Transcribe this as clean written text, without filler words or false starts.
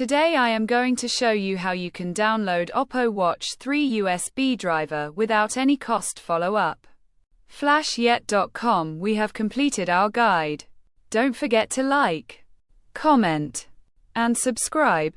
Today I am going to show you how you can download Oppo Watch 3 USB driver without any cost. Follow up. Flashyet.com. We have completed our guide. Don't forget to like, comment, and subscribe.